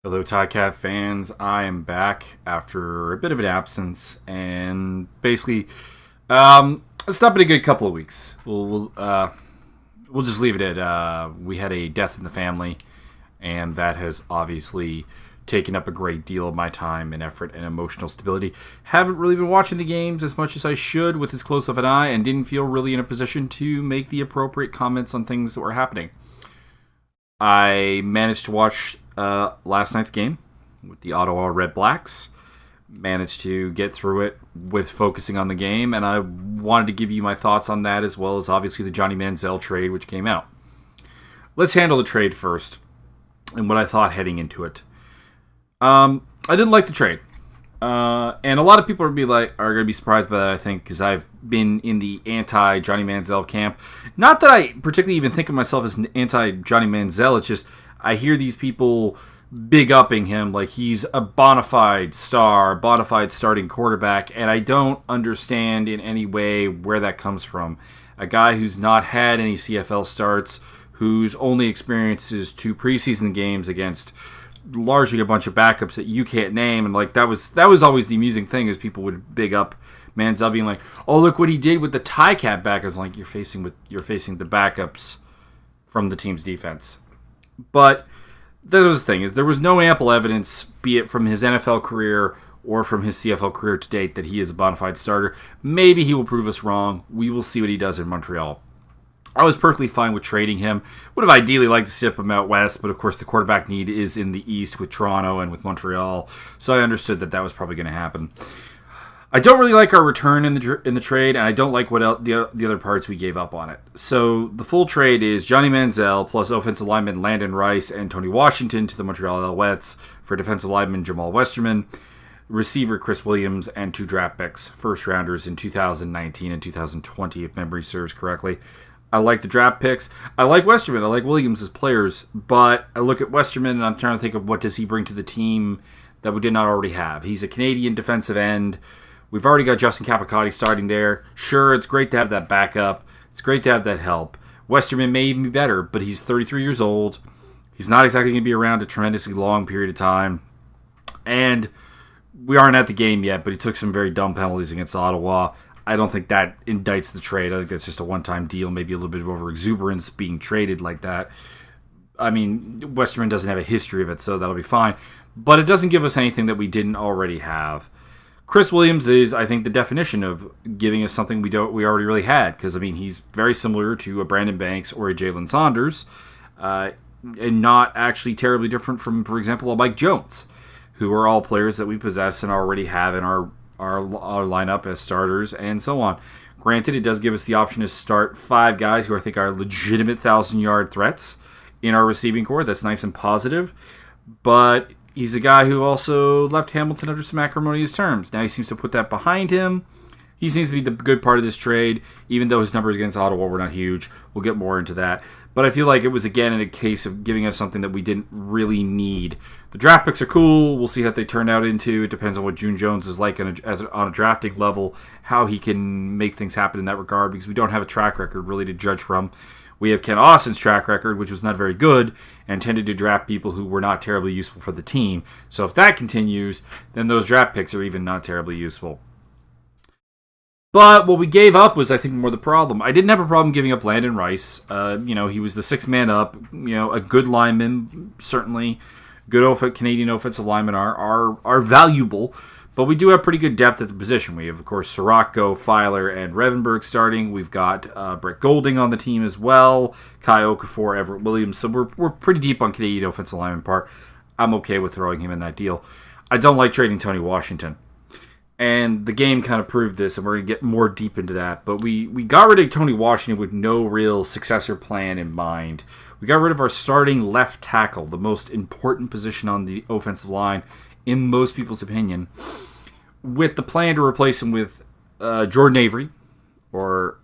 Hello, Cat fans. I am back after a bit of an absence, and basically, it's not been a good couple of weeks. We'll just leave it at we had a death in the family, and that has obviously taken up a great deal of my time and effort and emotional stability. Haven't really been watching the games as much as I should with as close of an eye, and didn't feel really in a position to make the appropriate comments on things that were happening. I managed to watch last night's game with the Ottawa Red Blacks. Managed to get through it with focusing on the game, and I wanted to give you my thoughts on that as well as obviously the Johnny Manziel trade which came out. Let's handle the trade first and what I thought heading into it. I didn't like the trade. And a lot of people are going to be surprised by that, I think, because I've been in the anti-Johnny Manziel camp. Not that I particularly even think of myself as an anti-Johnny Manziel. It's just I hear these people big-upping him like he's a bona fide star, bona fide starting quarterback, and I don't understand in any way where that comes from. A guy who's not had any CFL starts, whose only experience is 2 preseason games against largely a bunch of backups that you can't name, and like that was always the amusing thing is people would big up Manziel being like, oh, look what he did with the Cat backups. Like you're facing the backups from the team's defense. But that was the thing, is there was no ample evidence, be it from his NFL career or from his CFL career to date, that he is a bona fide starter. Maybe he will prove us wrong. We will see what he does in Montreal. I was perfectly fine with trading him. Would have ideally liked to ship him out west, but of course the quarterback need is in the east with Toronto and with Montreal, so I understood that was probably going to happen. I don't really like our return in the trade, and I don't like what the other parts we gave up on it. So the full trade is Johnny Manziel plus offensive lineman Landon and Tony Washington to the Montreal Alouettes for defensive lineman Jamal Westerman, receiver Chris Williams, and 2 draft picks, first rounders in 2019 and 2020, if memory serves correctly. I like the draft picks. I like Westerman. I like Williams as players, but I look at Westerman and I'm trying to think of what does he bring to the team that we did not already have. He's a Canadian defensive end. We've already got Justin Capicotti starting there. Sure, it's great to have that backup. It's great to have that help. Westerman may even be better, but he's 33 years old. He's not exactly going to be around a tremendously long period of time. And we aren't at the game yet, but he took some very dumb penalties against Ottawa. I don't think that indicts the trade. I think that's just a one-time deal, maybe a little bit of over-exuberance being traded like that. I mean, Westerman doesn't have a history of it, so that'll be fine. But it doesn't give us anything that we didn't already have. Chris Williams is, I think, the definition of giving us something we already really had, because, I mean, he's very similar to a Brandon Banks or a Jalen Saunders, and not actually terribly different from, for example, a Mike Jones, who are all players that we possess and already have in our lineup as starters and so on. Granted, it does give us the option to start 5 guys who I think are legitimate 1,000-yard threats in our receiving core. That's nice and positive. But he's a guy who also left Hamilton under some acrimonious terms. Now he seems to put that behind him. He seems to be the good part of this trade, even though his numbers against Ottawa were not huge. We'll get more into that. But I feel like it was, again, in a case of giving us something that we didn't really need. The draft picks are cool. We'll see what they turn out into. It depends on what June Jones is like on a drafting level, how he can make things happen in that regard, because we don't have a track record really to judge from. We have Ken Austin's track record, which was not very good, and tended to draft people who were not terribly useful for the team. So if that continues, then those draft picks are even not terribly useful. But what we gave up was, I think, more the problem. I didn't have a problem giving up Landon Rice. He was the 6th man up. A good lineman, certainly. Good Canadian offensive linemen are valuable. But we do have pretty good depth at the position. We have, of course, Sirocco, Filer, and Revenberg starting. We've got Brett Golding on the team as well. Kai Okafor, Everett Williams. So we're pretty deep on Canadian offensive lineman part. I'm okay with throwing him in that deal. I don't like trading Tony Washington. And the game kind of proved this, and we're going to get more deep into that. But we got rid of Tony Washington with no real successor plan in mind. We got rid of our starting left tackle, the most important position on the offensive line, in most people's opinion, with the plan to replace him with Jordan Avery, or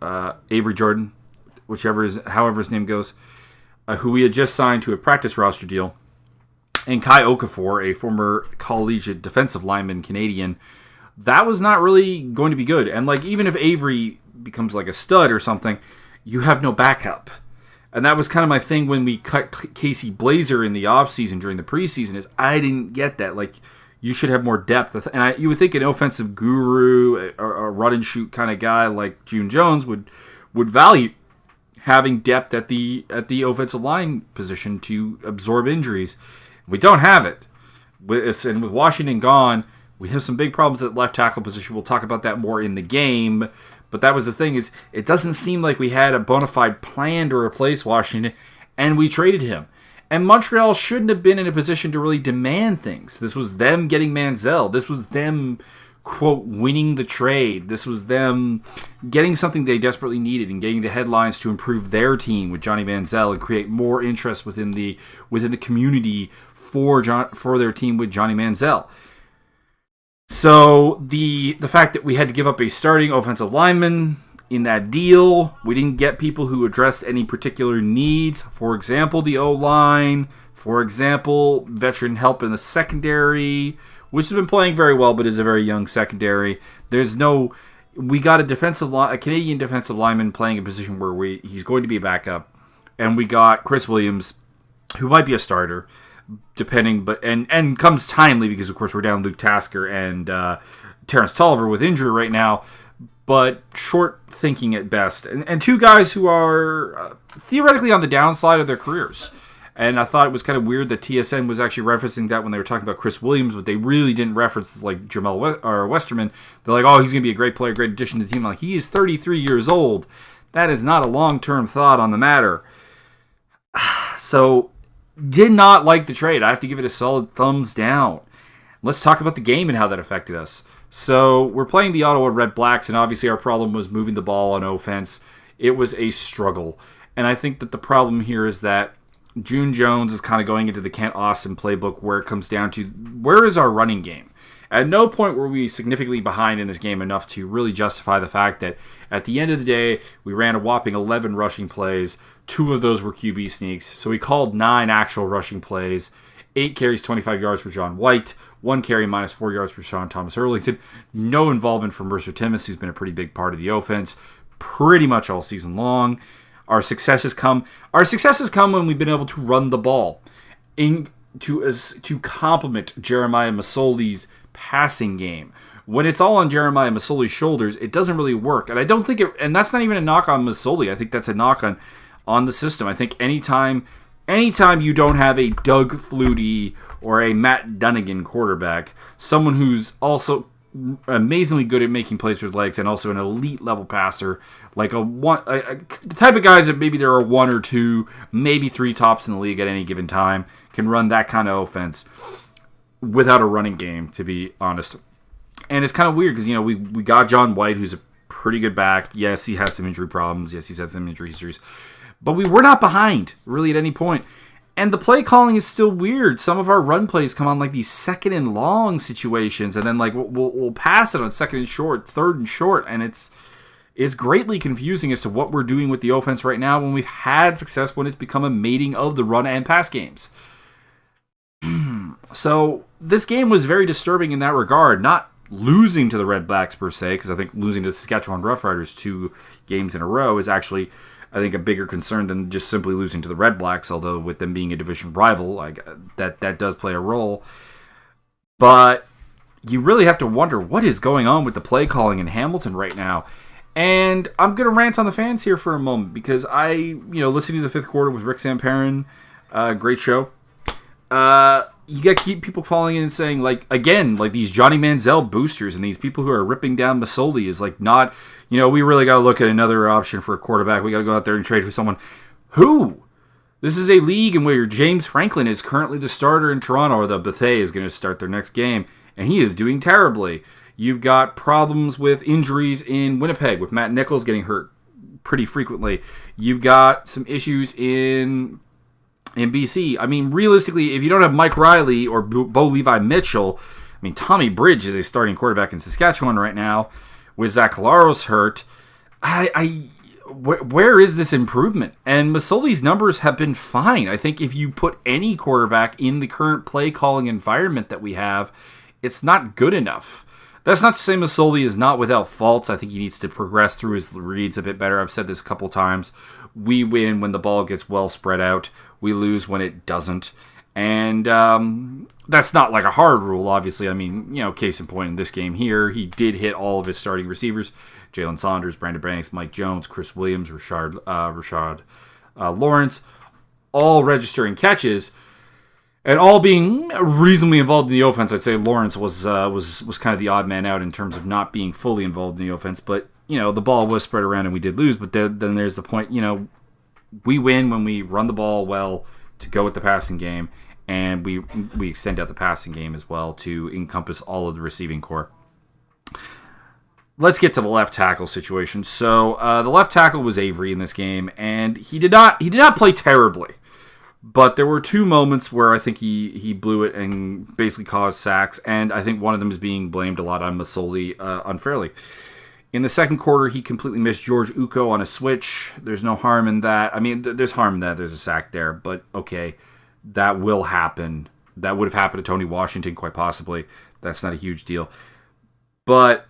Avery Jordan, however his name goes, who we had just signed to a practice roster deal, and Kai Okafor, a former collegiate defensive lineman Canadian. That was not really going to be good. And even if Avery becomes like a stud or something, you have no backup. And that was kind of my thing when we cut Casey Blazer in the offseason during the preseason, is I didn't get that. Like, you should have more depth. And you would think an offensive guru or a run-and-shoot kind of guy like June Jones would value having depth at the offensive line position to absorb injuries. We don't have it. And with Washington gone, we have some big problems at left tackle position. We'll talk about that more in the game. But that was the thing, is it doesn't seem like we had a bona fide plan to replace Washington, and we traded him. And Montreal shouldn't have been in a position to really demand things. This was them getting Manziel. This was them, quote, winning the trade. This was them getting something they desperately needed and getting the headlines to improve their team with Johnny Manziel and create more interest within the community for their team with Johnny Manziel. So the fact that we had to give up a starting offensive lineman in that deal, we didn't get people who addressed any particular needs. For example, the O-line. For example, veteran help in the secondary, which has been playing very well, but is a very young secondary. We got a Canadian defensive lineman playing a position where he's going to be a backup, and we got Chris Williams, who might be a starter, depending, but and comes timely because of course we're down Luke Tasker and Terrence Tolliver with injury right now, but short thinking at best, and two guys who are theoretically on the downside of their careers. And I thought it was kind of weird that TSN was actually referencing that when they were talking about Chris Williams, but they really didn't reference like Jamal Westerman. They're like, oh, he's going to be a great player, great addition to the team. Like, he is 33 years old. That is not a long-term thought on the matter. So, did not like the trade. I have to give it a solid thumbs down. Let's talk about the game and how that affected us. So, we're playing the Ottawa Red Blacks, and obviously our problem was moving the ball on offense. It was a struggle. And I think that the problem here is that June Jones is kind of going into the Kent Austin playbook, where it comes down to, where is our running game? At no point were we significantly behind in this game enough to really justify the fact that at the end of the day, we ran a whopping 11 rushing plays. 2 of those were QB sneaks. So we called 9 actual rushing plays. 8 carries, 25 yards for John White. 1 carry, minus 4 yards for Sean Thomas Erlington. No involvement from Mercer Timmis, who's been a pretty big part of the offense pretty much all season long. Our successes come when we've been able to run the ball to complement Jeremiah Masoli's passing game. When it's all on Jeremiah Masoli's shoulders, it doesn't really work. And I don't think and that's not even a knock on Masoli. I think that's a knock on the system. I think anytime you don't have a Doug Flutie or a Matt Dunnigan quarterback, someone who's also amazingly good at making plays with legs and also an elite level passer, like the type of guys that maybe there are 1 or 2, maybe 3 tops in the league at any given time, can run that kind of offense without a running game, to be honest. And it's kind of weird because, we got John White, who's a pretty good back. Yes, he has some injury problems. Yes, he's had some injury histories. But we were not behind, really, at any point. And the play calling is still weird. Some of our run plays come on like these 2nd and long situations, and then like we'll pass it on 2nd and short, 3rd and short, and it's greatly confusing as to what we're doing with the offense right now when we've had success when it's become a mating of the run and pass games. So this game was very disturbing in that regard. Not losing to the Red Blacks per se, because I think losing to the Saskatchewan Roughriders 2 games in a row is actually, I think, a bigger concern than just simply losing to the Red Blacks, although with them being a division rival, that does play a role. But you really have to wonder what is going on with the play calling in Hamilton right now. And I'm going to rant on the fans here for a moment, because listening to the 5th quarter with Rick Samperin, great show. You got to keep people calling in and saying, these Johnny Manziel boosters and these people who are ripping down Masoli is not, we really got to look at another option for a quarterback. We got to go out there and trade for someone. Who? This is a league in where James Franklin is currently the starter in Toronto, or the Bethea is going to start their next game, and he is doing terribly. You've got problems with injuries in Winnipeg, with Matt Nichols getting hurt pretty frequently. You've got some issues in BC. I mean, realistically, if you don't have Mike Riley or Bo Levi Mitchell, Tommy Bridge is a starting quarterback in Saskatchewan right now with Zach Collaros hurt. Where is this improvement? And Masoli's numbers have been fine. I think if you put any quarterback in the current play calling environment that we have, it's not good enough. That's not to say Masoli is not without faults. I think he needs to progress through his reads a bit better. I've said this a couple times. We win when the ball gets well spread out. We lose when it doesn't. And that's not like a hard rule, obviously. I mean, case in point in this game here, he did hit all of his starting receivers. Jalen Saunders, Brandon Banks, Mike Jones, Chris Williams, Rashad Lawrence, all registering catches and all being reasonably involved in the offense. I'd say Lawrence was kind of the odd man out in terms of not being fully involved in the offense. But, the ball was spread around and we did lose. But then there's the point, we win when we run the ball well to go with the passing game. And we extend out the passing game as well to encompass all of the receiving core. Let's get to the left tackle situation. So the left tackle was Avery in this game, and he did not play terribly. But there were two moments where I think he blew it and basically caused sacks, and I think one of them is being blamed a lot on Masoli unfairly. In the second quarter, he completely missed George Uko on a switch. There's no harm in that. I mean, there's harm in that. There's a sack there, but okay. That will happen. That would have happened to Tony Washington, quite possibly. That's not a huge deal. But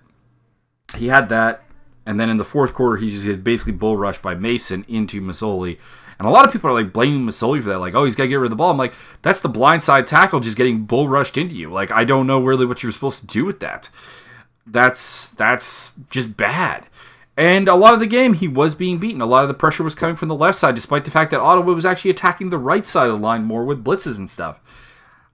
he had that. And then in the fourth quarter, he just gets basically bull rushed by Mason into Masoli. And a lot of people are like blaming Masoli for that. Like, oh, he's got to get rid of the ball. I'm like, that's the blindside tackle just getting bull rushed into you. Like, I don't know really what you're supposed to do with that. That's just bad. And a lot of the game, he was being beaten. A lot of the pressure was coming from the left side, despite the fact that Ottawa was actually attacking the right side of the line more with blitzes and stuff.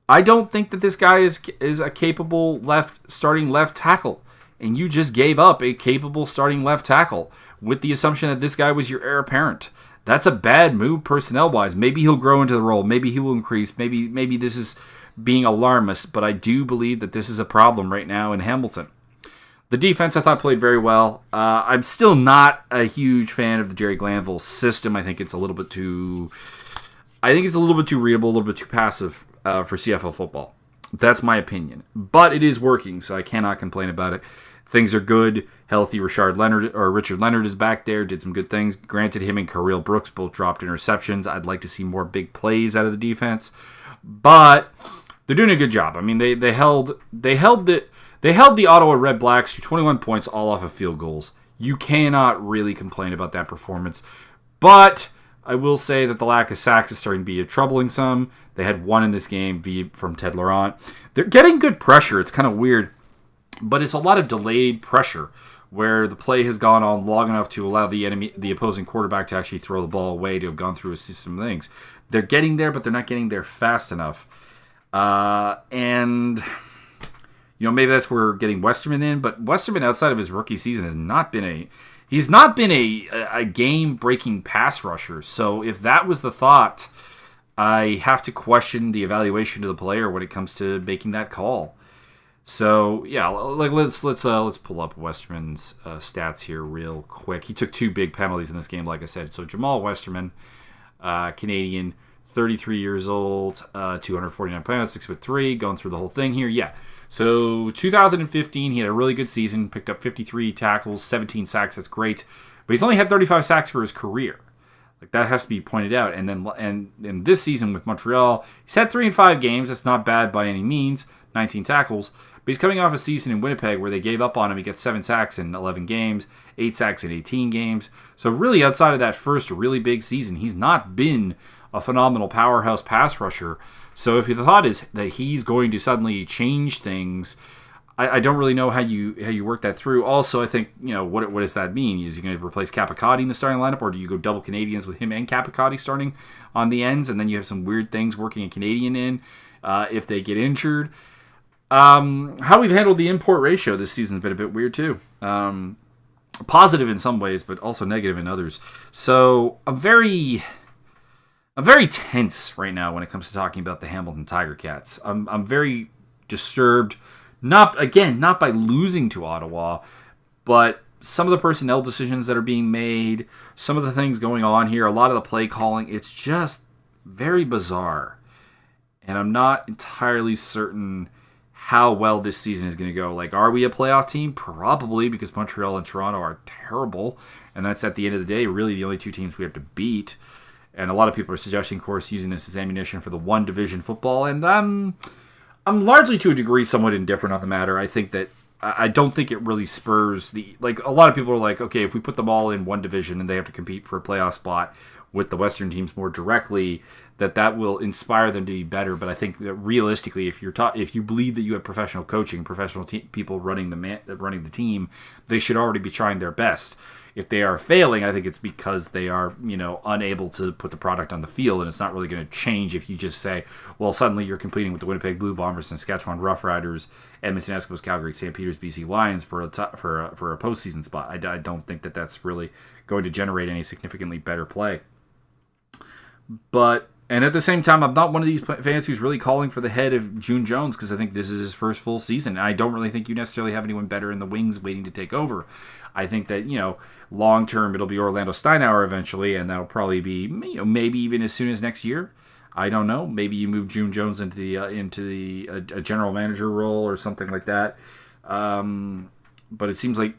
I don't think that this guy is a capable starting left tackle. And you just gave up a capable starting left tackle with the assumption that this guy was your heir apparent. That's a bad move personnel-wise. Maybe he'll grow into the role. Maybe he will increase. Maybe this is being alarmist. But I do believe that this is a problem right now in Hamilton. The defense, I thought, played very well. I'm still not a huge fan of the Jerry Glanville system. I think it's a little bit too readable, a little bit too passive for CFL football. That's my opinion. But it is working, so I cannot complain about it. Things are good. Healthy Richard Leonard is back there, did some good things. Granted, him and Khalil Brooks both dropped interceptions. I'd like to see more big plays out of the defense. But they're doing a good job. I mean, they held the Ottawa Red Blacks to 21 points all off of field goals. You cannot really complain about that performance. But I will say that the lack of sacks is starting to be troubling some. They had one in this game from Ted Laurent. They're getting good pressure. It's kind of weird. But it's a lot of delayed pressure where the play has gone on long enough to allow the opposing quarterback to actually throw the ball away, to have gone through a system of things. They're getting there, but they're not getting there fast enough. And maybe that's where we're getting Westerman in, but Westerman outside of his rookie season has not been a game-breaking pass rusher. So if that was the thought, I have to question the evaluation of the player when it comes to making that call. So yeah, let's pull up Westerman's stats here real quick. He took two big penalties in this game, like I said. So Jamal Westerman, Canadian, 33 years old, 249 pounds, 6'3", going through the whole thing here. Yeah. So 2015, he had a really good season, picked up 53 tackles, 17 sacks. That's great, but he's only had 35 sacks for his career. Like, that has to be pointed out. And then in this season with Montreal, he's had 3 in 5 games. That's not bad by any means. 19 tackles. But he's coming off a season in Winnipeg where they gave up on him. He got 7 sacks in 11 games, 8 sacks in 18 games. So really, outside of that first really big season, he's not been a phenomenal powerhouse pass rusher. So if the thought is that he's going to suddenly change things, I don't really know how you work that through. Also, I think, what does that mean? Is he going to replace Capicotti in the starting lineup, or do you go double Canadians with him and Capicotti starting on the ends, and then you have some weird things working a Canadian in if they get injured? How we've handled the import ratio this season has been a bit weird too. Positive in some ways, but also negative in others. So I'm very tense right now when it comes to talking about the Hamilton Tiger Cats. I'm very disturbed, not by losing to Ottawa, but some of the personnel decisions that are being made, some of the things going on here, a lot of the play calling. It's just very bizarre, and I'm not entirely certain how well this season is going to go. Like, are we a playoff team? Probably, because Montreal and Toronto are terrible, and that's at the end of the day really the only two teams we have to beat. And a lot of people are suggesting, of course, using this as ammunition for the one-division football, and I'm largely, to a degree, somewhat indifferent on the matter. I think that I don't think it really spurs a lot of people are like, okay, if we put them all in one division and they have to compete for a playoff spot with the Western teams more directly, that will inspire them to be better. But I think that realistically, if you believe that you have professional coaching, professional people running the team, they should already be trying their best. If they are failing, I think it's because they are, unable to put the product on the field, and it's not really going to change if you just say, well, suddenly you're competing with the Winnipeg Blue Bombers, Saskatchewan Roughriders, Edmonton Eskimos, Calgary, St. Peters, BC Lions for a postseason spot. I don't think that that's really going to generate any significantly better play. And at the same time, I'm not one of these fans who's really calling for the head of June Jones, because I think this is his first full season. I don't really think you necessarily have anyone better in the wings waiting to take over. I think that, long term it'll be Orlando Steinauer eventually, and that'll probably be, maybe even as soon as next year. I don't know. Maybe you move June Jones into the general manager role or something like that. But it seems like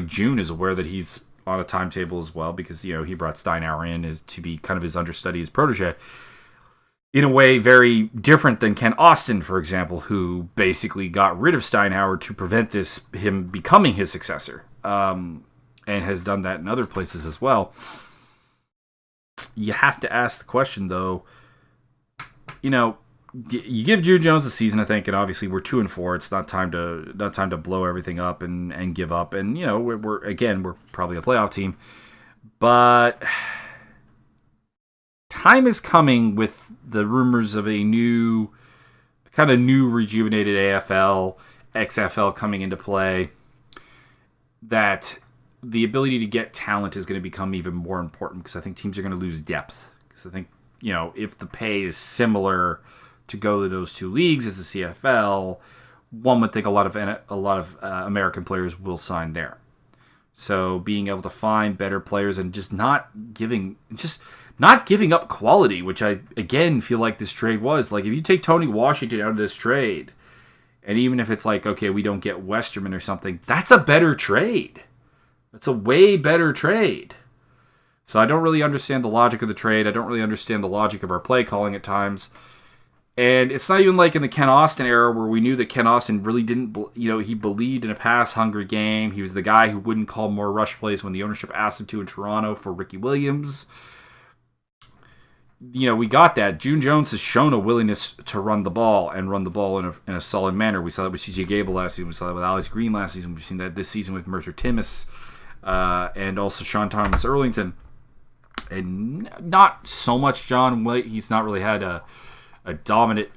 June is aware that he's on a timetable as well, because he brought Steinauer in to be kind of his understudy, his protege, in a way very different than Ken Austin, for example, who basically got rid of Steinauer to prevent him becoming his successor, and has done that in other places as well. You have to ask the question, though. You give June Jones a season, I think, and obviously we're 2-4. It's not time to blow everything up and give up. And we're probably a playoff team, but time is coming with the rumors of a new rejuvenated AFL, XFL coming into play, that the ability to get talent is going to become even more important, because I think teams are going to lose depth. Because I think, if the pay is similar to go to those two leagues as the CFL, one would think a lot of American players will sign there. So being able to find better players and just not giving up quality, which I again feel like this trade was. Like, if you take Tony Washington out of this trade, and even if it's like, okay, we don't get Westerman or something, that's a better trade. That's a way better trade. So I don't really understand the logic of the trade. I don't really understand the logic of our play calling at times. And it's not even like in the Ken Austin era, where we knew that Ken Austin really didn't, he believed in a pass-hungry game. He was the guy who wouldn't call more rush plays when the ownership asked him to in Toronto for Ricky Williams. We got that. June Jones has shown a willingness to run the ball, and run the ball in a solid manner. We saw that with CJ Gable last season. We saw that with Alex Green last season. We've seen that this season with Mercer Timmis, and also Sean Thomas Erlington. And not so much John White. He's not really had a dominant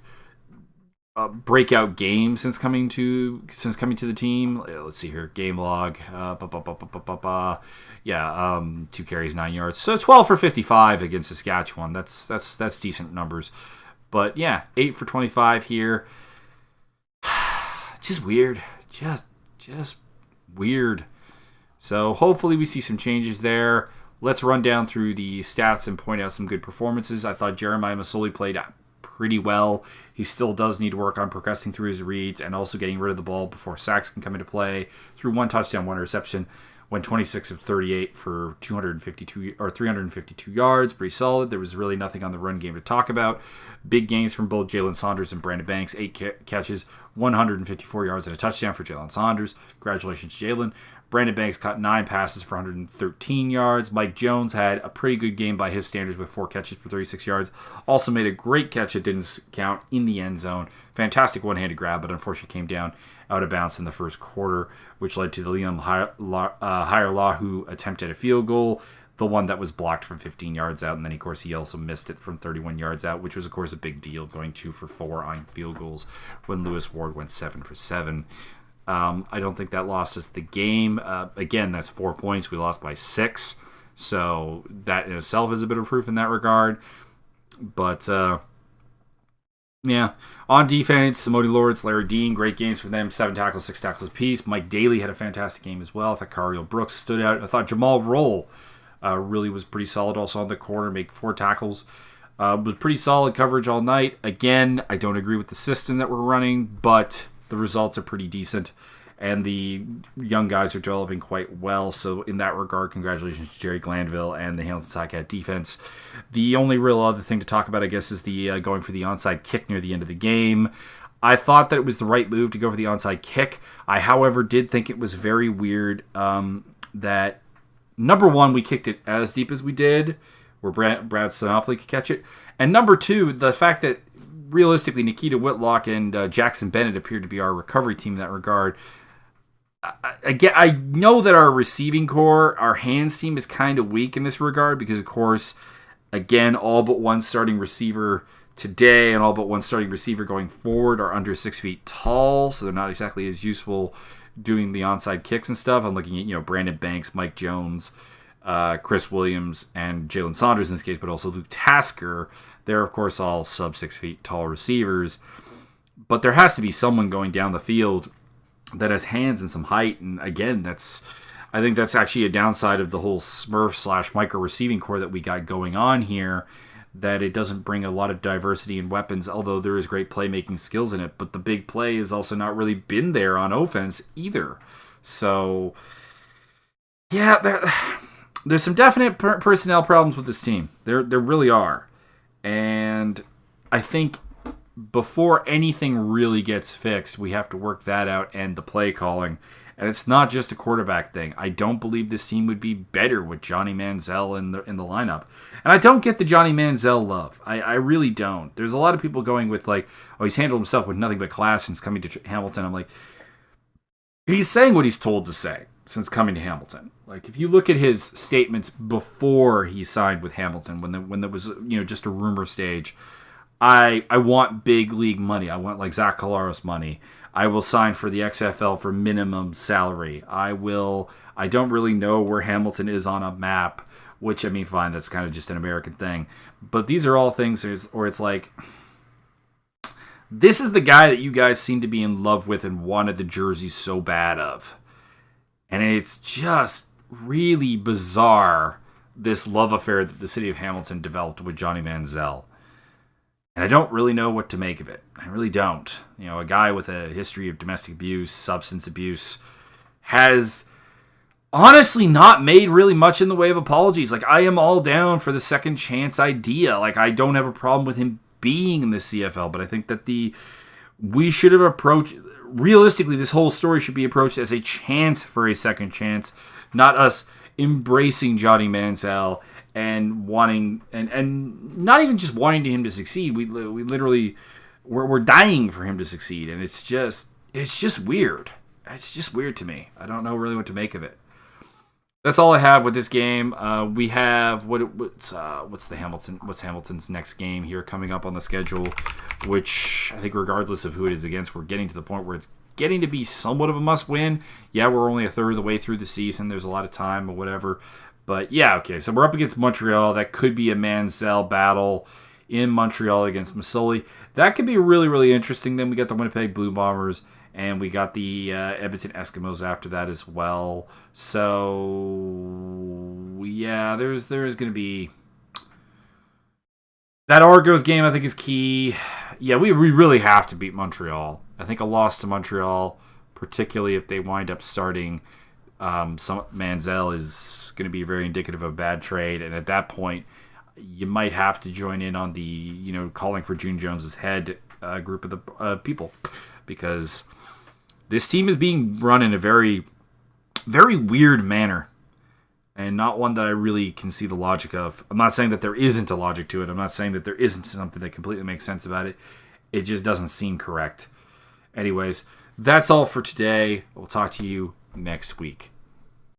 breakout game since coming to the team. Let's see here, game log. 2 carries, 9 yards. So 12 for 55 against Saskatchewan. That's decent numbers. But yeah, 8 for 25 here. Just weird. Just weird. So hopefully we see some changes there. Let's run down through the stats and point out some good performances. I thought Jeremiah Masoli played pretty well. He still does need to work on progressing through his reads and also getting rid of the ball before sacks can come into play. Threw 1 touchdown, 1 reception, went 26 of 38 for 352 yards. Pretty solid. There was really nothing on the run game to talk about. Big games from both Jalen Saunders and Brandon Banks. 8 catches, 154 yards and a touchdown for Jalen Saunders. Congratulations, Jalen. Brandon Banks caught 9 passes for 113 yards. Mike Jones had a pretty good game by his standards with 4 catches for 36 yards. Also made a great catch that didn't count in the end zone. Fantastic one-handed grab, but unfortunately came down out of bounds in the first quarter, which led to the Liam Hierlahu attempt at a field goal, the one that was blocked from 15 yards out. And then, of course, he also missed it from 31 yards out, which was, of course, a big deal, going 2 for 4 on field goals when Lewis Ward went 7 for 7. I don't think that lost us the game. Again, that's 4 points. We lost by 6. So that in itself is a bit of proof in that regard. But, yeah. On defense, Simone Lawrence, Larry Dean, great games for them. 7 tackles, 6 tackles apiece. Mike Daly had a fantastic game as well. I thought Cariel Brooks stood out. I thought Jamal Roll really was pretty solid also on the corner, make 4 tackles. Was pretty solid coverage all night. Again, I don't agree with the system that we're running, but the results are pretty decent, and the young guys are developing quite well. So in that regard, congratulations to Jerry Glanville and the Hamilton Ticat defense. The only real other thing to talk about, I guess, is the going for the onside kick near the end of the game. I thought that it was the right move to go for the onside kick. I, however, did think it was very weird that, number one, we kicked it as deep as we did, where Brad Sinopoli could catch it. And number two, the fact that realistically Nikita Whitlock and Jackson Bennett appeared to be our recovery team in that regard. I know that our receiving core, our hands team is kind of weak in this regard because, of course, again, all but one starting receiver today and all but one starting receiver going forward are under 6 feet tall, so they're not exactly as useful doing the onside kicks and stuff. I'm looking at, Brandon Banks, Mike Jones, Chris Williams, and Jalen Saunders in this case, but also Luke Tasker. They're, of course, all sub 6 feet tall receivers. But there has to be someone going down the field that has hands and some height. And again, I think that's actually a downside of the whole Smurf / micro receiving core that we got going on here, that it doesn't bring a lot of diversity in weapons, although there is great playmaking skills in it. But the big play has also not really been there on offense either. So, yeah, there's some definite personnel problems with this team. There really are. And I think before anything really gets fixed, we have to work that out and the play calling. And it's not just a quarterback thing. I don't believe this team would be better with Johnny Manziel in the lineup. And I don't get the Johnny Manziel love. I really don't. There's a lot of people going with like, oh, he's handled himself with nothing but class since coming to Hamilton. I'm like, he's saying what he's told to say since coming to Hamilton. Like, if you look at his statements before he signed with Hamilton, when there was just a rumor stage, I want big league money. I want like Zach Collaros money. I will sign for the XFL for minimum salary. I don't really know where Hamilton is on a map, which, I mean, fine, that's kind of just an American thing. But these are all things where it's like, this is the guy that you guys seem to be in love with and wanted the jersey so bad of. And it's just really bizarre, this love affair that the city of Hamilton developed with Johnny Manziel. And I don't really know what to make of it. I really don't. A guy with a history of domestic abuse, substance abuse, has honestly not made really much in the way of apologies. Like, I am all down for the second chance idea. Like, I don't have a problem with him being in the CFL, but I think that we should have approached, realistically, this whole story should be approached as a chance for a second chance, not us embracing Johnny Manziel and wanting, and not even just wanting him to succeed. We literally, we're dying for him to succeed, and it's just weird. It's just weird to me. I don't know really what to make of it. That's all I have with this game. We have what's Hamilton's next game here coming up on the schedule, which I think regardless of who it is against, we're getting to the point where it's getting to be somewhat of a must-win. Yeah, we're only a third of the way through the season. There's a lot of time or whatever. But yeah, okay, so we're up against Montreal. That could be a Manziel battle in Montreal against Masoli. That could be really, really interesting. Then we got the Winnipeg Blue Bombers, and we got the Edmonton Eskimos after that as well. So yeah, there's going to be that Argos game. I think is key. Yeah, we really have to beat Montreal. I think a loss to Montreal, particularly if they wind up starting Manziel, is going to be very indicative of a bad trade, and at that point, you might have to join in on the calling for June Jones's head group of the people, because this team is being run in a very, very weird manner, and not one that I really can see the logic of. I'm not saying that there isn't a logic to it. I'm not saying that there isn't something that completely makes sense about it. It just doesn't seem correct. Anyways, that's all for today. We'll talk to you next week.